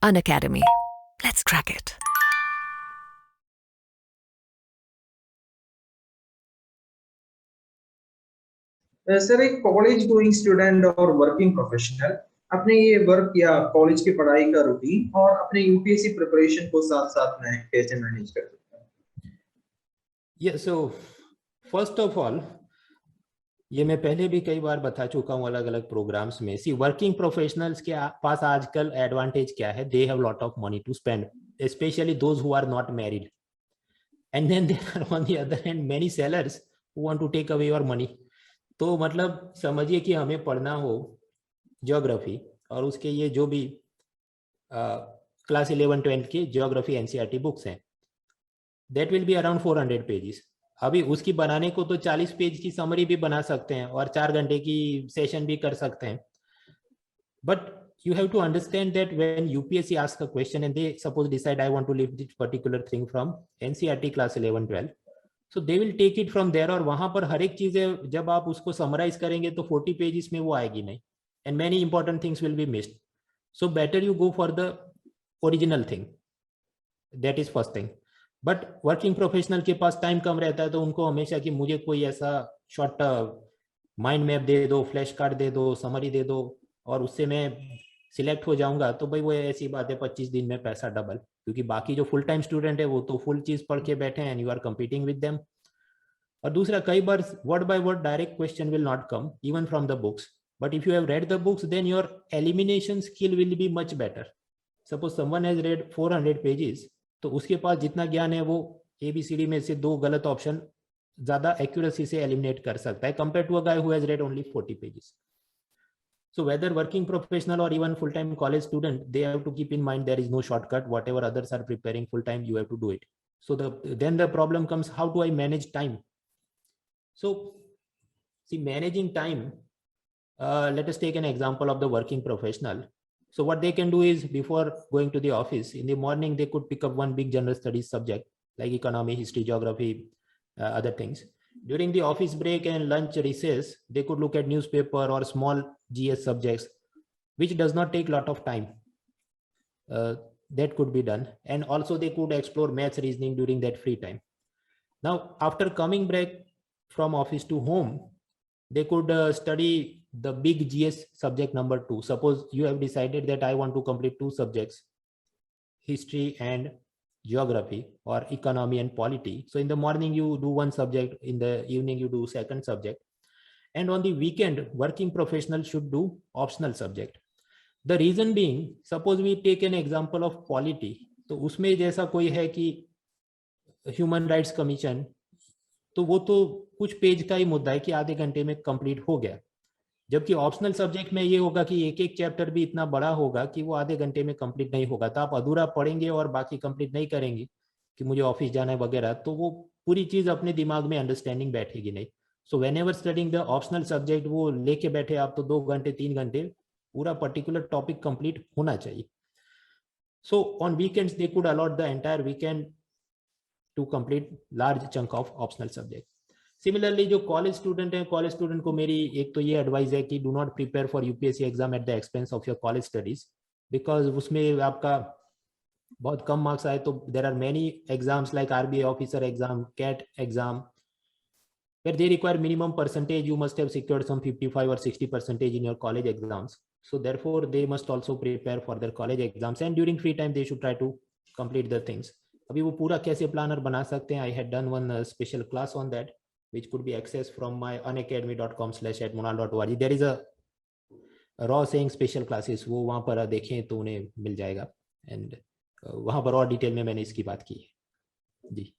Unacademy. Let's crack it. Sir, एक college going student और working professional अपने ये वर्क या कॉलेज की पढ़ाई का रूटीन और अपने यूपीएससी प्रिपरेशन को साथ साथ में कैसे मैनेज कर सकते हैं? सो फर्स्ट ऑफ ऑल, ये मैं पहले भी कई बार बता चुका हूँ अलग अलग प्रोग्राम्स में। सी, वर्किंग प्रोफेशनल्स के पास आजकल एडवांटेज क्या है? They have lot of money to spend, specially those who are not married, and then there are on the other hand many sellers who want to take away your money. तो मतलब समझिए कि हमें पढ़ना हो geography, और उसके ये जो भी क्लास 11-12 की ज्योग्राफी एनसीईआरटी बुक्स हैं, that will be around 400 pages. अभी उसकी बनाने को तो 40 पेज की समरी भी बना सकते हैं और 4 घंटे की सेशन भी कर सकते हैं, but you have to understand that when UPSC asks a question and they suppose decide I want to leave this particular thing from NCERT class 11-12, so they will take it from there, और वहां पर हर एक चीजें जब आप उसको summarise करेंगे तो 40 पेजेस में वो आएगी नहीं, and many important things will be missed. So better you go for the original thing. That is first thing. But working professional के पास टाइम कम रहता है, तो उनको हमेशा कि मुझे कोई ऐसा शॉर्ट माइंड मैप दे दो, फ्लैश कार्ड दे दो, समरी दे दो और उससे मैं सिलेक्ट हो जाऊंगा, तो भाई वो ऐसी बात है 25 दिन में पैसा डबल, क्योंकि बाकी जो फुल टाइम स्टूडेंट है वो तो फुल चीज पढ़ के बैठे हैं and you are competing with them. और दूसरा, कई बार word by word direct question will not come even from the books, but if you have read the books then your elimination skill will be much better. Suppose someone has read 400 pages, तो उसके पास जितना ज्ञान है वो ABCD में से 2 गलत option ज्यादा एक्यूरेसी से एलिमिनेट कर सकता है compare to a guy who has read only 40 pages. So whether working professional or even full-time college student, they have to keep in mind there is no shortcut. Whatever others are preparing full-time, you have to do it. So then the problem comes, how do I manage time? So see, managing time, let us take an example of the working professional. So what they can do is, before going to the office in the morning, they could pick up one big general studies subject like economy, history, geography, other things. During the office break and lunch recess, they could look at newspaper or small GS subjects, which does not take a lot of time. That could be done. And also they could explore maths, reasoning during that free time. Now, after coming back from office to home, they could study the big GS subject number 2. Suppose you have decided that I want to complete 2 subjects, history and geography, or economy and polity. So in the morning you do one subject, in the evening you do second subject, and on the weekend working professional should do optional subject. The reason being, suppose we take an example of polity, तो उसमें जैसा कोई है कि human rights commission, तो वो तो कुछ पेज का ही मुद्दा है कि आधे घंटे में कंप्लीट हो गया, जबकि ऑप्शनल सब्जेक्ट में ये होगा कि एक एक चैप्टर भी इतना बड़ा होगा कि वो आधे घंटे में कंप्लीट नहीं होगा, तो आप अधूरा पढ़ेंगे और बाकी कंप्लीट नहीं करेंगे कि मुझे ऑफिस जाना है वगैरह, तो वो पूरी चीज अपने दिमाग में अंडरस्टैंडिंग बैठेगी नहीं। So when ever studying the optional subject, वो लेके बैठे आप तो 2 घंटे 3 घंटे पूरा पर्टिकुलर टॉपिक कंप्लीट होना चाहिए। So on weekends they could allot the entire weekend to complete large chunk of optional subject. Similarly जो कॉलेज स्टूडेंट है, कॉलेज स्टूडेंट को मेरी एक तो ये एडवाइस है कि do not prepare for UPSC exam at the expense of your college studies, because उसमें आपका बहुत कम मार्क्स आए तो there are many exams like RBI officer exam, CAT exam, where they require minimum percentage. You must have secured some 55 or 60% in your college exams, so therefore they must also prepare for their college exams, and during free time they should try to complete the things. अभी वो पूरा कैसे planner बना सकते हैं, I had done one special class on that, which could be accessed from my unacademy.com/@monal.org. There is a raw saying special classes, वो वहाँ पर देखें तो उन्हें मिल जाएगा, एंड वहाँ पर और डिटेल में मैंने इसकी बात की है जी।